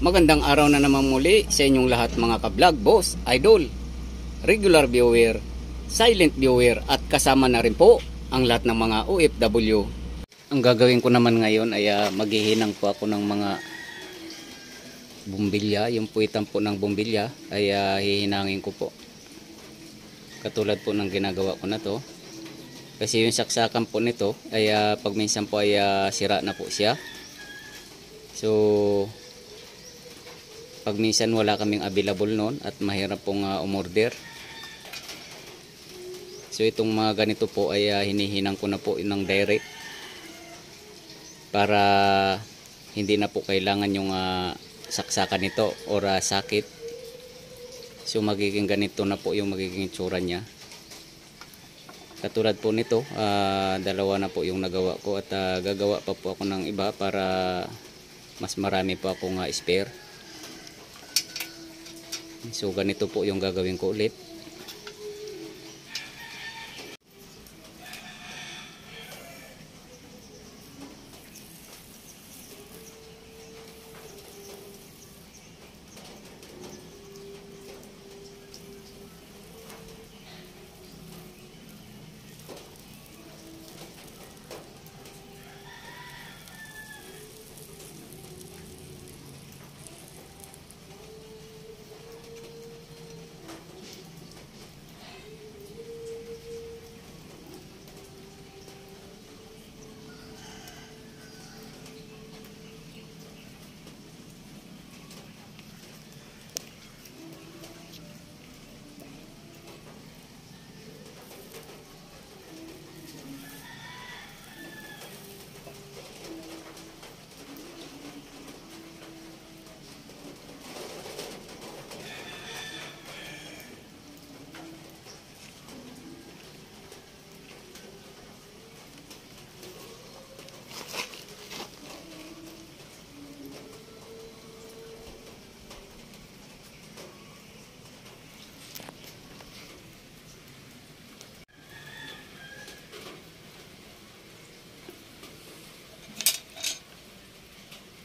Magandang araw na naman muli sa inyong lahat mga ka-vlog, boss, idol, regular viewer, silent viewer at kasama na rin po ang lahat ng mga OFW. Ang gagawin ko naman ngayon ay maghihinang po ako ng mga bumbilya, yung puwitan po ng bumbilya ay hihinangin ko po. Katulad po ng ginagawa ko na to. Kasi yung saksakan po nito ay pag minsan po ay sira na po siya. So pag minsan wala kaming available noon at mahirap pong umorder. So itong mga ganito po ay hinihinang ko na po ng direct para hindi na po kailangan yung saksakan nito or sakit. So magiging ganito na po yung magiging tsura niya. Katulad po nito, dalawa na po yung nagawa ko at gagawa pa po ako ng iba para mas marami po akong spare. So ganito po yung gagawin ko ulit.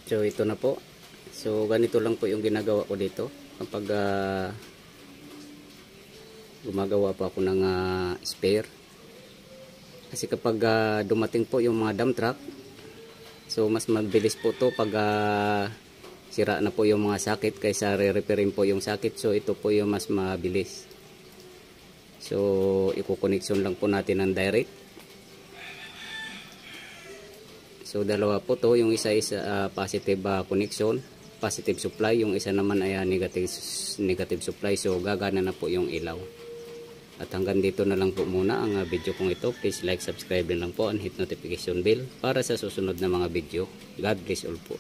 So ito na po. So ganito lang po yung ginagawa ko dito kapag gumagawa pa ako ng spare. Kasi kapag dumating po yung mga dump truck, so mas mabilis po to pag sira na po yung mga sakit kaysa re-repairin po yung sakit. So ito po yung mas mabilis. So i-connection lang po natin ng direct. So dalawa po to, yung isa is positive connection, positive supply, yung isa naman ay negative supply. So gagana na po yung ilaw. At hanggang dito na lang po muna ang video kong ito. Please like, subscribe din lang po and hit notification bell para sa susunod na mga video. God bless all po.